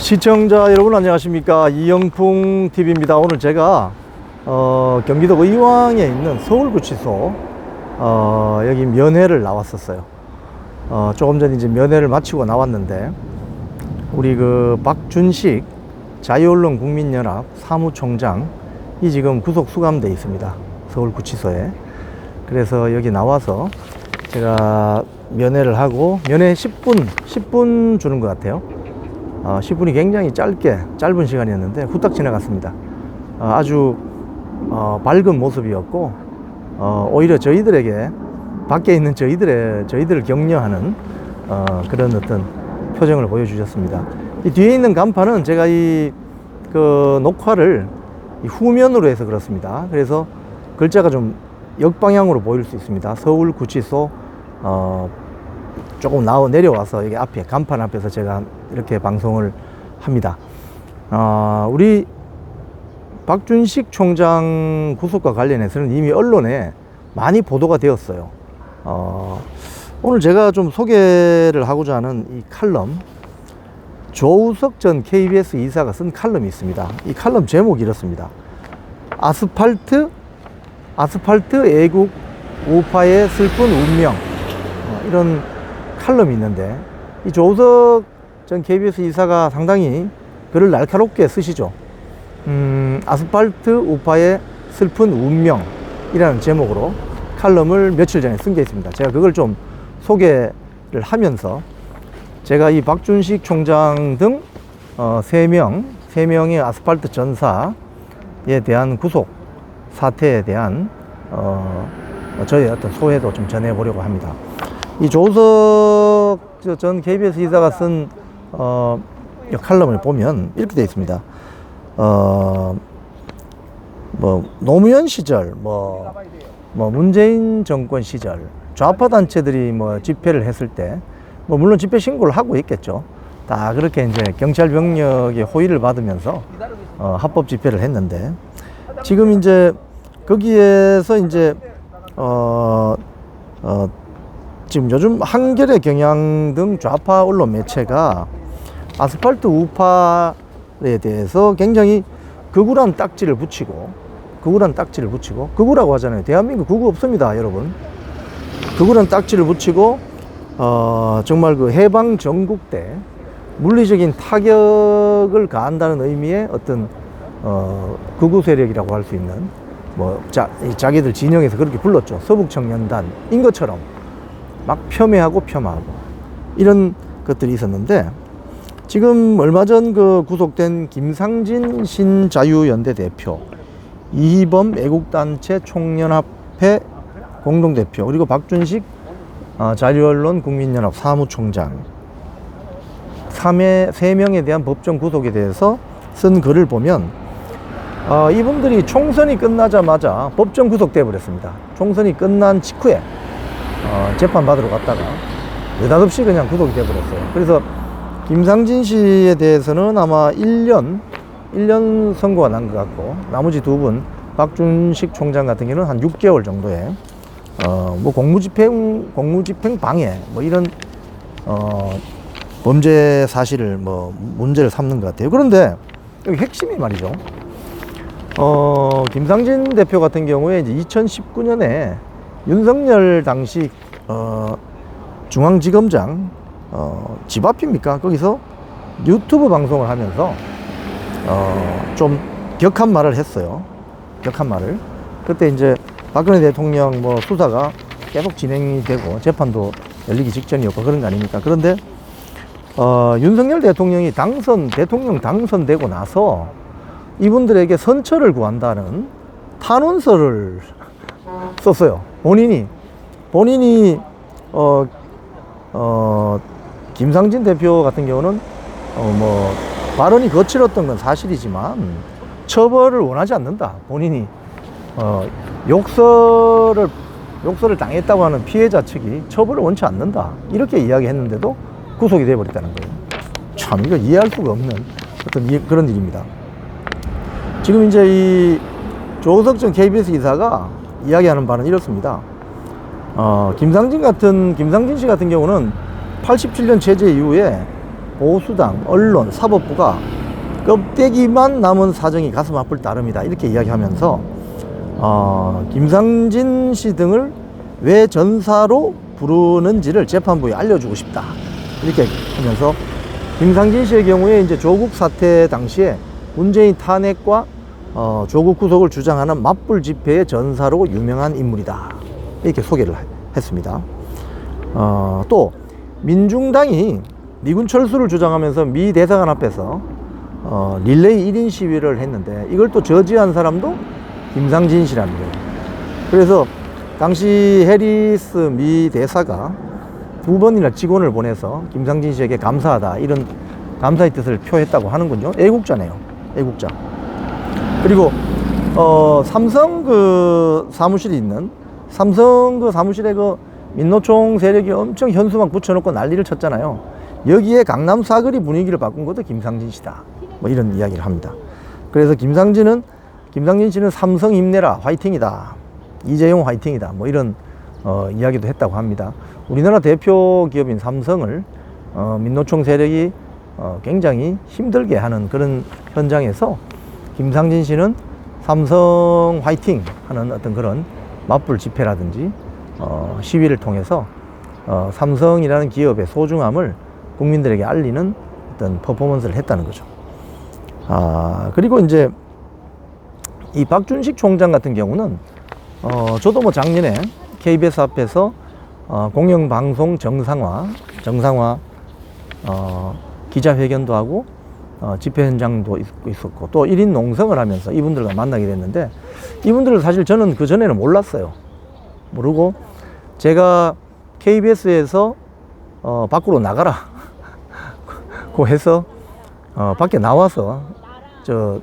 시청자 여러분 안녕하십니까, 이영풍 TV입니다. 오늘 제가 경기도 의왕에 있는 서울구치소 여기 면회를 나왔었어요. 조금 전 이제 면회를 마치고 나왔는데, 우리 그 박준식 자유언론 국민연합 사무총장이 지금 구속 수감돼 있습니다, 서울구치소에. 그래서 여기 나와서 제가 면회를 하고, 면회 10분 주는 것 같아요. 10분이 굉장히 짧은 시간이었는데 후딱 지나갔습니다. 아주 밝은 모습이었고, 오히려 저희들에게, 밖에 있는 저희들을 격려하는 그런 어떤 표정을 보여주셨습니다. 이 뒤에 있는 간판은 제가 그 녹화를 후면으로 해서 그렇습니다. 그래서 글자가 좀 역방향으로 보일 수 있습니다. 서울구치소 조금 내려와서 여기 앞에 간판 앞에서 제가 이렇게 방송을 합니다. 우리 박준식 총장 구속과 관련해서는 이미 언론에 많이 보도가 되었어요. 오늘 제가 좀 소개를 하고자 하는 이 칼럼, 조우석 전 KBS 이사가 쓴 칼럼이 있습니다. 이 칼럼 제목이 이렇습니다. 아스팔트 애국 우파의 슬픈 운명. 이런 칼럼이 있는데, 이 조우석 전 KBS 이사가 상당히 글을 날카롭게 쓰시죠. 아스팔트 우파의 슬픈 운명이라는 제목으로 칼럼을 며칠 전에 쓴 게 있습니다. 제가 그걸 좀 소개를 하면서, 제가 이 박준식 총장 등 3명의 아스팔트 전사에 대한 구속 사태에 대한 저의 어떤 소회도 좀 전해보려고 합니다. 이 조우석 전 KBS 이사가 쓴 칼럼을 보면 이렇게 되어 있습니다. 노무현 시절, 문재인 정권 시절 좌파 단체들이 집회를 했을 때, 물론 집회 신고를 하고 있겠죠. 다 그렇게 이제 경찰 병력의 호의를 받으면서 합법 집회를 했는데, 지금 이제 거기에서 이제 지금 요즘 한겨레, 경향 등 좌파 언론 매체가 아스팔트 우파에 대해서 굉장히 극울한 딱지를 붙이고, 극우라고 하잖아요. 대한민국 극우 없습니다, 여러분. 극울한 딱지를 붙이고, 정말 그 해방 전국 때 물리적인 타격을 가한다는 의미의 어떤 극우 세력이라고 할 수 있는, 자기들 진영에서 그렇게 불렀죠. 서북청년단인 것처럼 막 폄훼하고 이런 것들이 있었는데, 지금 얼마 전 그 구속된 김상진 신자유연대 대표, 이희범 애국단체 총연합회 공동대표, 그리고 박준식 자유언론 국민연합 사무총장 3명에 대한 법정 구속에 대해서 쓴 글을 보면, 이분들이 총선이 끝나자마자 법정 구속돼 버렸습니다. 총선이 끝난 직후에 재판 받으러 갔다가 느닷없이 그냥 구속이 돼 버렸어요. 그래서 김상진 씨에 대해서는 아마 1년 선고가 난 것 같고, 나머지 두 분, 박준식 총장 같은 경우는 한 6개월 정도의 공무집행 방해 이런 범죄 사실을 문제를 삼는 것 같아요. 그런데 여기 핵심이 말이죠. 김상진 대표 같은 경우에 이제 2019년에 윤석열 당시 중앙지검장 집 앞입니까? 거기서 유튜브 방송을 하면서 좀 격한 말을 했어요. 그때 이제 박근혜 대통령 수사가 계속 진행이 되고 재판도 열리기 직전이었고 그런 거 아닙니까? 그런데 윤석열 대통령이 대통령 당선되고 나서 이분들에게 선처를 구한다는 탄원서를 썼어요. 본인이 김상진 대표 같은 경우는 발언이 거칠었던 건 사실이지만 처벌을 원하지 않는다. 본인이 욕설을 당했다고 하는 피해자 측이 처벌을 원치 않는다, 이렇게 이야기했는데도 구속이 되어버렸다는 거예요. 참, 이거 이해할 수가 없는 어떤 그런 일입니다. 지금 이제 이 조우석 전 KBS 이사가 이야기하는 바는 이렇습니다. 김상진 씨 같은 경우는 87년 체제 이후에 보수당, 언론, 사법부가 껍데기만 남은 사정이 가슴 아플 따름이다, 이렇게 이야기하면서 김상진 씨 등을 왜 전사로 부르는지를 재판부에 알려주고 싶다, 이렇게 하면서 김상진 씨의 경우에 이제 조국 사태 당시에 문재인 탄핵과 조국 구속을 주장하는 맞불 집회의 전사로 유명한 인물이다, 이렇게 소개를 했습니다. 또 민중당이 미군 철수를 주장하면서 미 대사관 앞에서 릴레이 1인 시위를 했는데 이걸 또 저지한 사람도 김상진 씨라는 거예요. 그래서 당시 해리스 미 대사가 2번이나 직원을 보내서 김상진 씨에게 감사하다, 이런 감사의 뜻을 표했다고 하는군요. 애국자네요, 애국자. 그리고 삼성 그 사무실이 있는, 삼성 그 사무실에 그 민노총 세력이 엄청 현수막 붙여놓고 난리를 쳤잖아요. 여기에 강남 사거리 분위기를 바꾼 것도 김상진 씨다, 뭐 이런 이야기를 합니다. 그래서 김상진 씨는 삼성 힘내라, 화이팅이다, 이재용 화이팅이다, 뭐 이런 이야기도 했다고 합니다. 우리나라 대표 기업인 삼성을 민노총 세력이 굉장히 힘들게 하는 그런 현장에서 김상진 씨는 삼성 화이팅 하는 어떤 그런 맞불 집회라든지 시위를 통해서 삼성이라는 기업의 소중함을 국민들에게 알리는 어떤 퍼포먼스를 했다는 거죠. 그리고 이제 이 박준식 총장 같은 경우는 저도 뭐 작년에 KBS 앞에서 공영방송 정상화 기자회견도 하고 집회 현장도 있었고 또 1인 농성을 하면서 이분들과 만나게 됐는데, 이분들을 사실 저는 그 전에는 몰랐어요. 모르고 제가 KBS에서 밖으로 나가라 고 해서 밖에 나와서 저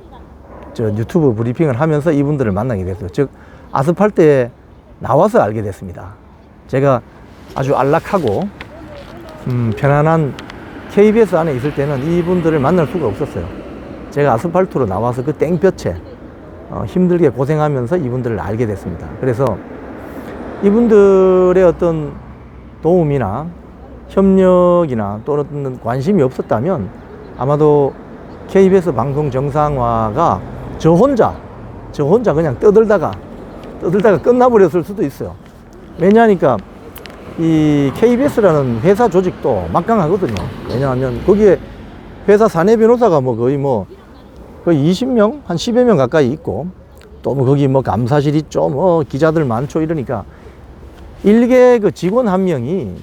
유튜브 브리핑을 하면서 이분들을 만나게 됐어요. 즉 아스팔트에 나와서 알게 됐습니다. 제가 아주 안락하고 편안한 KBS 안에 있을 때는 이분들을 만날 수가 없었어요. 제가 아스팔트로 나와서 그 땡볕에 힘들게 고생하면서 이분들을 알게 됐습니다. 그래서 이분들의 어떤 도움이나 협력이나 또는 관심이 없었다면 아마도 KBS 방송 정상화가 저 혼자 그냥 떠들다가 끝나버렸을 수도 있어요. 왜냐하니까 이 KBS라는 회사 조직도 막강하거든요. 왜냐하면 거기에 회사 사내 변호사가 거의 20명, 한 10여 명 가까이 있고, 또 거기 감사실 있죠, 기자들 많죠, 이러니까 일개 그 직원 한 명이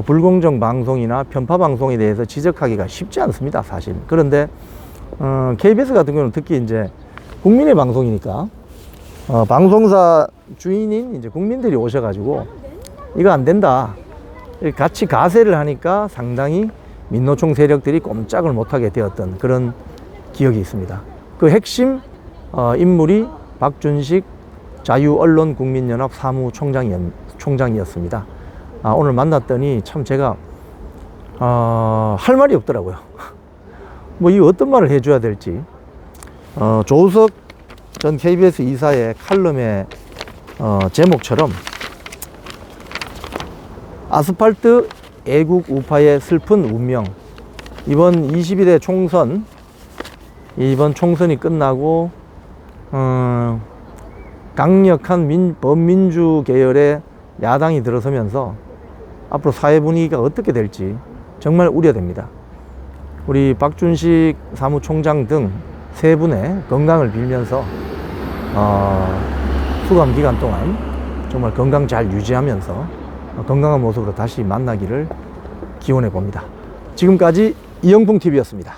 불공정 방송이나 편파 방송에 대해서 지적하기가 쉽지 않습니다, 사실. 그런데 KBS 같은 경우는 특히 이제 국민의 방송이니까 방송사 주인인 이제 국민들이 오셔가지고 이거 안 된다, 같이 가세를 하니까 상당히 민노총 세력들이 꼼짝을 못하게 되었던 그런 기억이 있습니다. 그 핵심 인물이 박준식 자유언론국민연합 사무총장이었습니다. 오늘 만났더니 참 제가 할 말이 없더라고요. 이 어떤 말을 해줘야 될지. 조우석 전 KBS 이사의 칼럼의 제목처럼 아스팔트 애국 우파의 슬픈 운명. 이번 22대 총선, 이번 총선이 끝나고 강력한 범민주 계열의 야당이 들어서면서 앞으로 사회 분위기가 어떻게 될지 정말 우려됩니다. 우리 박준식 사무총장 등 세 분의 건강을 빌면서 수감 기간 동안 정말 건강 잘 유지하면서 건강한 모습으로 다시 만나기를 기원해 봅니다. 지금까지 이영풍TV였습니다.